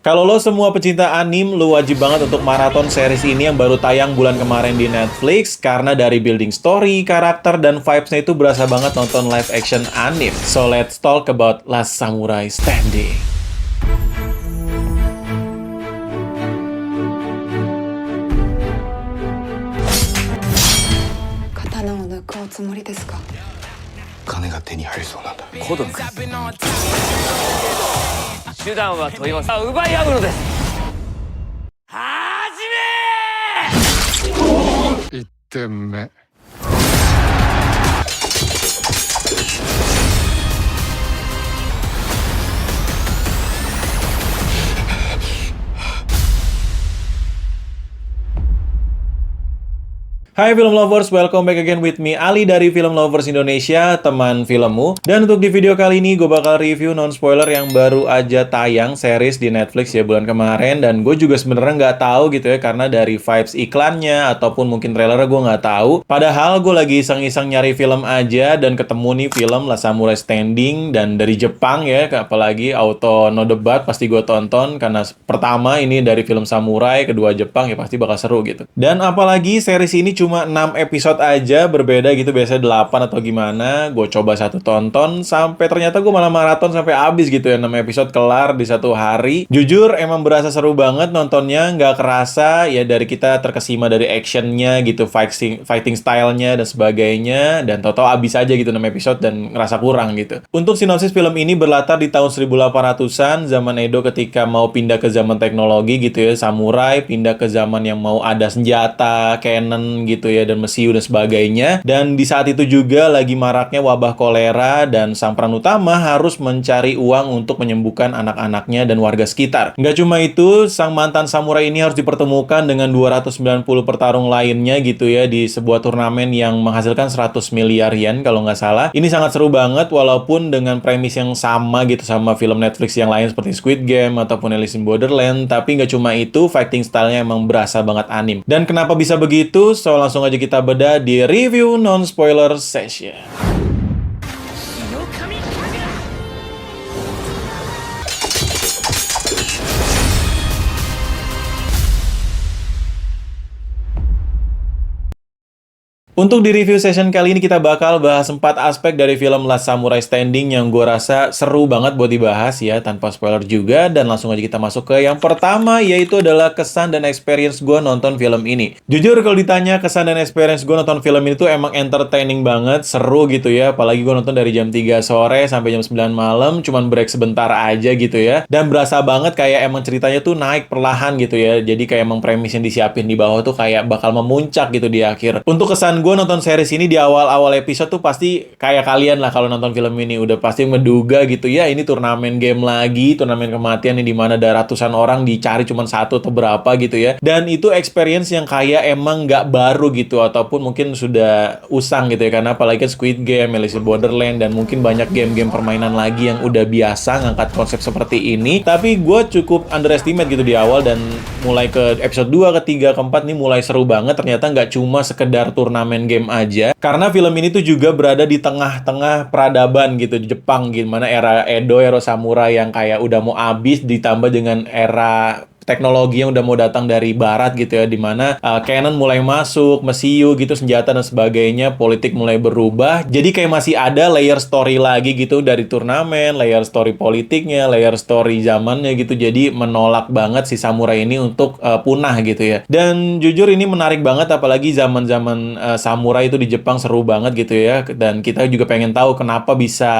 Kalau lo semua pecinta anim, lo wajib banget untuk maraton series ini yang baru tayang bulan kemarin di Netflix karena dari building story, karakter, dan vibes-nya itu berasa banget nonton live action anim. So let's talk about Last Samurai Standing. 刀を抜くおつもりですか。金が手に入りそうなんだ。孤独手段は問います奪い合うのですはじめ1点目。Hai Film Lovers, welcome back again with me Ali dari Film Lovers Indonesia, teman filmmu. Dan untuk di video kali ini gue bakal review non-spoiler yang baru aja tayang series di Netflix ya bulan kemarin. Dan gue juga sebenarnya nggak tahu gitu ya, karena dari vibes iklannya ataupun mungkin trailernya gue nggak tahu. Padahal gue lagi iseng-iseng nyari film aja dan ketemu nih film Last Samurai Standing dan dari Jepang ya, apalagi auto no debat pasti gue tonton karena pertama ini dari film samurai, kedua Jepang ya pasti bakal seru gitu. Dan apalagi series ini cuma 6 episode aja, berbeda gitu, biasanya 8 atau gimana. Gue coba satu tonton, sampai ternyata gue malah maraton sampai habis gitu ya, 6 episode kelar di satu hari. Jujur emang berasa seru banget nontonnya, nggak kerasa ya, dari kita terkesima dari actionnya gitu, fighting stylenya dan sebagainya, dan tau-tau habis aja gitu 6 episode dan ngerasa kurang gitu. Untuk sinopsis film ini berlatar di tahun 1800-an, zaman Edo ketika mau pindah ke zaman teknologi gitu ya, samurai pindah ke zaman yang mau ada senjata, cannon gitu ya, dan mesiu dan sebagainya. Dan di saat itu juga lagi maraknya wabah kolera dan sang peran utama harus mencari uang untuk menyembuhkan anak-anaknya dan warga sekitar. Nggak cuma itu, sang mantan samurai ini harus dipertemukan dengan 290 petarung lainnya gitu ya, di sebuah turnamen yang menghasilkan 100 miliar yen kalau nggak salah. Ini sangat seru banget walaupun dengan premis yang sama gitu sama film Netflix yang lain seperti Squid Game ataupun Alice in Borderland. Tapi nggak cuma itu, fighting stylenya emang berasa banget anim. Dan kenapa bisa begitu? So langsung aja kita bedah di review non-spoiler session. Untuk di review session kali ini kita bakal bahas 4 aspek dari film Last Samurai Standing yang gue rasa seru banget buat dibahas ya, tanpa spoiler juga. Dan langsung aja kita masuk ke yang pertama, yaitu adalah kesan dan experience gue nonton film ini. Jujur kalau ditanya kesan dan experience gue nonton film ini tuh emang entertaining banget, seru gitu ya. Apalagi gue nonton dari jam 3 sore sampai jam 9 malam, cuman break sebentar aja gitu ya. Dan berasa banget kayak emang ceritanya tuh naik perlahan gitu ya. Jadi kayak emang premis yang disiapin di bawah tuh kayak bakal memuncak gitu di akhir. Untuk kesan gue nonton series ini di awal-awal episode tuh pasti kayak kalian lah kalau nonton film ini udah pasti menduga gitu ya, ini turnamen game lagi, turnamen kematian yang dimana ada ratusan orang dicari cuma satu atau berapa gitu ya. Dan itu experience yang kayak emang nggak baru gitu, ataupun mungkin sudah usang gitu ya, karena apalagi kan Squid Game, Alice in Borderland, dan mungkin banyak game-game permainan lagi yang udah biasa ngangkat konsep seperti ini. Tapi gue cukup underestimate gitu di awal, dan mulai ke episode 2, ketiga, keempat nih mulai seru banget. Ternyata nggak cuma sekedar turnamen game aja, karena film ini tuh juga berada di tengah-tengah peradaban gitu di Jepang, gimana era Edo, era samurai yang kayak udah mau habis, ditambah dengan era teknologi yang udah mau datang dari barat gitu ya, dimana cannon mulai masuk, mesiu gitu, senjata dan sebagainya, politik mulai berubah. Jadi kayak masih ada layer story lagi gitu dari turnamen, layer story politiknya, layer story zamannya gitu. Jadi menolak banget si samurai ini untuk punah gitu ya. Dan jujur ini menarik banget, apalagi zaman-zaman samurai itu di Jepang seru banget gitu ya. Dan kita juga pengen tahu kenapa bisa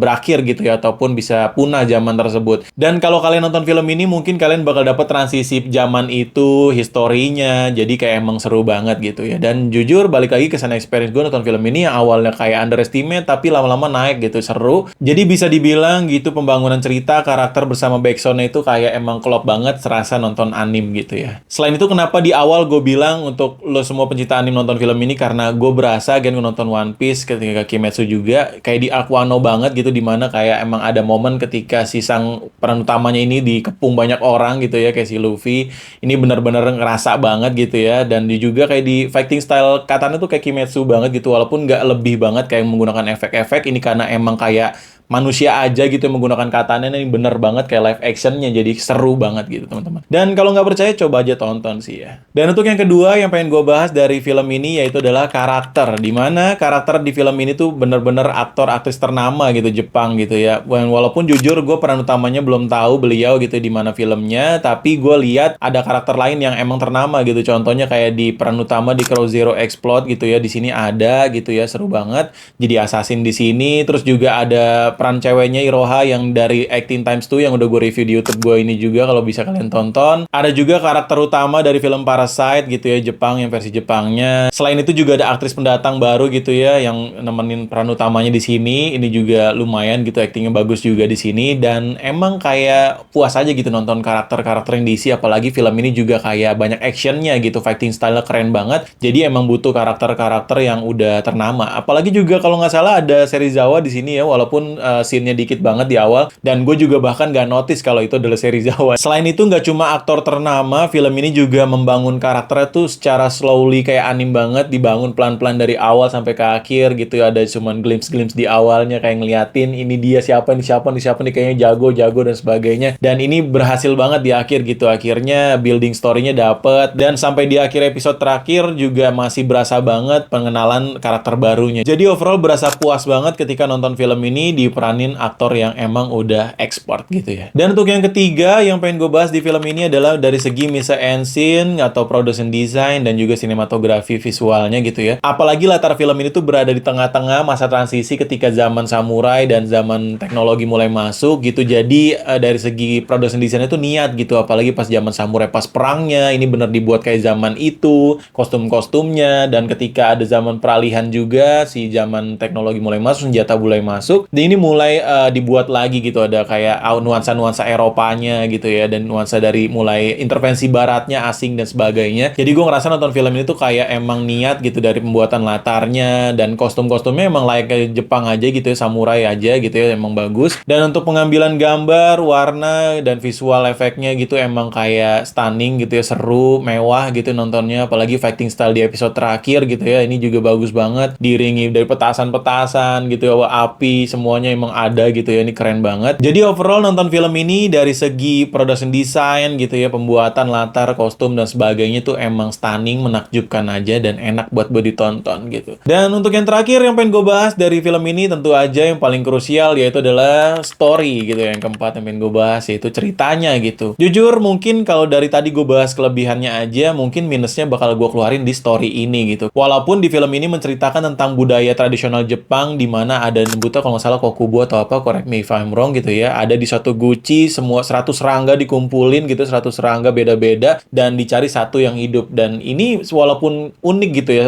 berakhir gitu ya, ataupun bisa punah zaman tersebut. Dan kalau kalian nonton film ini mungkin kalian bakal dapat transisi zaman itu, historinya, jadi kayak emang seru banget gitu ya. Dan jujur balik lagi ke sana, experience gue nonton film ini yang awalnya kayak underestimate tapi lama-lama naik gitu, seru. Jadi bisa dibilang gitu, pembangunan cerita, karakter bersama backsound itu kayak emang klop banget, serasa nonton anim gitu ya. Selain itu kenapa di awal gue bilang untuk lo semua pencinta anim nonton film ini, karena gue berasa gue nonton One Piece ketika Kimetsu juga kayak di Arc Wano banget gitu, dimana kayak emang ada momen ketika si sang peran utamanya ini dikepung banyak orang gitu ya, kayak si Luffy. Ini benar-benar ngerasa banget gitu ya. Dan dia juga kayak di fighting style katana tuh kayak Kimetsu banget gitu, walaupun nggak lebih banget kayak menggunakan efek-efek. Ini karena emang kayak manusia aja gitu yang menggunakan katana, ini bener banget kayak live actionnya, jadi seru banget gitu teman-teman. Dan kalau nggak percaya coba aja tonton sih ya. Dan untuk yang kedua yang pengen gue bahas dari film ini yaitu adalah karakter, dimana karakter di film ini tuh bener-bener aktor aktris ternama gitu Jepang gitu ya. Walaupun jujur gue peran utamanya belum tahu beliau gitu di mana filmnya, tapi gue lihat ada karakter lain yang emang ternama gitu. Contohnya kayak di peran utama di Crow Zero Explode gitu ya, di sini ada gitu ya, seru banget. Jadi assassin di sini, terus juga ada peran ceweknya Iroha yang dari Acting Times 2 yang udah gue review di YouTube gue ini juga, kalau bisa kalian tonton. Ada juga karakter utama dari film Parasite gitu ya, Jepang yang versi Jepangnya. Selain itu juga ada aktris pendatang baru gitu ya yang nemenin peran utamanya di sini. Ini juga lumayan gitu, aktingnya bagus juga di sini, dan emang kayak puas aja gitu nonton karakter-karakter yang diisi, apalagi film ini juga kayak banyak actionnya gitu, fighting style keren banget. Jadi emang butuh karakter-karakter yang udah ternama. Apalagi juga kalau nggak salah ada Serizawa di sini ya, walaupun scene-nya dikit banget di awal, dan gue juga bahkan gak notice kalau itu adalah Serizawa. Selain itu nggak cuma aktor ternama, film ini juga membangun karakternya tuh secara slowly, kayak anim banget, dibangun pelan-pelan dari awal sampai ke akhir gitu ya. Ada cuman glimpse-glimpse di awalnya kayak ngeliatin ini dia siapa nih kayaknya jago dan sebagainya, dan ini berhasil banget di akhir gitu. Akhirnya building story-nya dapet, dan sampai di akhir episode terakhir juga masih berasa banget pengenalan karakter barunya. Jadi overall berasa puas banget ketika nonton film ini diperanin aktor yang emang udah expert gitu ya. Dan untuk yang ketiga yang pengen gue bahas di film ini adalah dari segi mise en scene atau production design dan juga sinematografi visualnya gitu ya. Apalagi latar film ini tuh berada di tengah-tengah masa transisi ketika zaman samurai dan zaman teknologi mulai masuk gitu. Jadi dari segi production design itu niat gitu, apalagi pas zaman samurai pas perangnya ini bener dibuat kayak zaman itu, kostum-kostumnya, dan ketika ada zaman peralihan juga, si zaman teknologi mulai masuk, senjata mulai masuk, dan ini mulai dibuat lagi gitu, ada kayak nuansa-nuansa Eropanya gitu ya, dan nuansa dari mulai intervensi baratnya, asing dan sebagainya. Jadi gue ngerasa nonton film ini tuh kayak emang niat gitu dari pembuatan latarnya, dan kostum-kostumnya emang layak ke Jepang aja gitu ya, samurai aja gitu ya, emang bagus. Dan untuk pengambilan gambar, warna, dan visual efeknya gitu emang kayak stunning gitu ya, seru, mewah gitu nontonnya, apalagi fighting style di episode terakhir gitu ya, ini juga bagus banget, diiringi dari petasan-petasan gitu ya, api, semuanya emang ada gitu ya, ini keren banget. Jadi overall nonton film ini dari segi production design gitu ya, pembuatan latar, kostum dan sebagainya tuh emang stunning, menakjubkan aja, dan enak buat ditonton gitu. Dan untuk yang terakhir yang pengen gue bahas dari film ini tentu aja yang paling krusial, yaitu adalah story gitu ya. Yang keempat yang pengen gue bahas yaitu ceritanya gitu. Jujur mungkin kalau dari tadi gue bahas kelebihannya aja, mungkin minusnya bakal gue keluarin di story ini gitu. Walaupun di film ini menceritakan tentang budaya tradisional Jepang, di mana ada nyebutnya kalau nggak salah kokubo atau apa, correct me if I'm wrong gitu ya. Ada di suatu guci, semua 100 serangga dikumpulin gitu, 100 serangga beda-beda, dan dicari satu yang hidup. Dan ini walaupun unik gitu ya,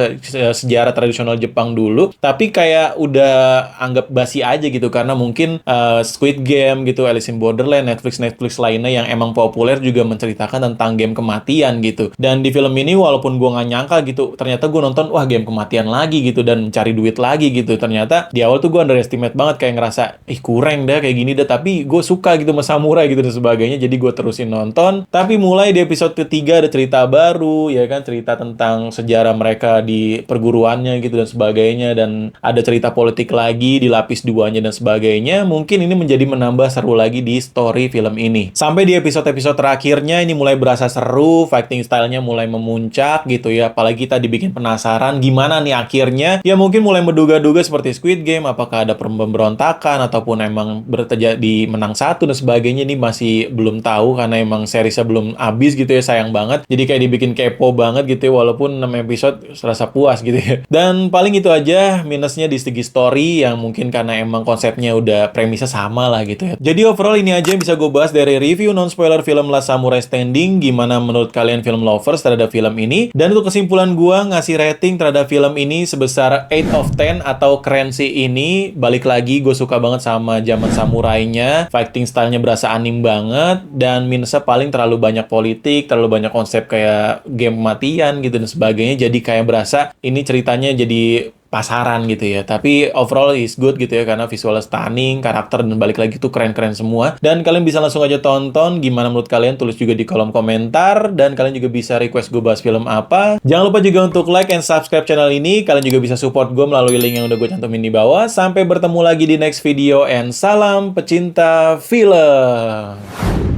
sejarah tradisional Jepang dulu, tapi kayak udah anggap basi aja gitu, karena mungkin Squid Game gitu, Alice in Borderland, Netflix lainnya yang emang populer juga menceritakan tentang game kematian gitu. Dan di film ini walaupun gue nggak nyangka gitu, ternyata gue nonton, wah game kematian lagi gitu, dan cari duit lagi gitu. Ternyata di awal tuh gue underestimate banget, kayak ngerasa, kurang dah kayak gini dah, tapi gue suka gitu sama samurai gitu dan sebagainya, jadi gue terusin nonton. Tapi mulai di episode ketiga ada cerita baru, ya kan, cerita tentang sejarah mereka di perguruannya gitu dan sebagainya, dan ada cerita politik lagi di lapis duanya dan sebagainya. Mungkin ini menjadi menambah seru lagi di story film ini. Sampai di episode-episode terakhirnya ini mulai berasa seru, fighting style-nya mulai memuncak gitu ya, apalagi kita dibikin penasaran gimana nih akhirnya. Ya mungkin mulai menduga-duga seperti Squid Game, apakah ada pemberontakan ataupun emang terjadi menang satu dan sebagainya. Ini masih belum tahu karena emang seriesnya belum habis gitu ya, sayang banget. Jadi kayak dibikin kepo banget gitu ya, walaupun 6 episode serasa puas gitu ya. Dan paling itu aja minusnya di segi story, yang mungkin karena emang konsepnya udah premisnya sama lah gitu ya. Jadi overall ini aja yang bisa gue bahas dari review non-spoiler film Last Samurai Standing. Gimana menurut kalian film lovers terhadap film ini? Dan untuk kesimpulan gue ngasih rating terhadap film ini sebesar 8 of 10 atau keren sih ini. Balik lagi gue suka banget sama zaman samurainya, fighting style-nya berasa anim banget, dan minusnya paling terlalu banyak politik, terlalu banyak konsep kayak game kematian gitu dan sebagainya. Jadi kayak berasa ini ceritanya jadi pasaran gitu ya. Tapi overall is good gitu ya, karena visualnya stunning, karakter dan balik lagi tuh keren-keren semua. Dan kalian bisa langsung aja tonton. Gimana menurut kalian? Tulis juga di kolom komentar. Dan kalian juga bisa request gue bahas film apa. Jangan lupa juga untuk like and subscribe channel ini. Kalian juga bisa support gue melalui link yang udah gue cantumin di bawah. Sampai bertemu lagi di next video, and salam pecinta film.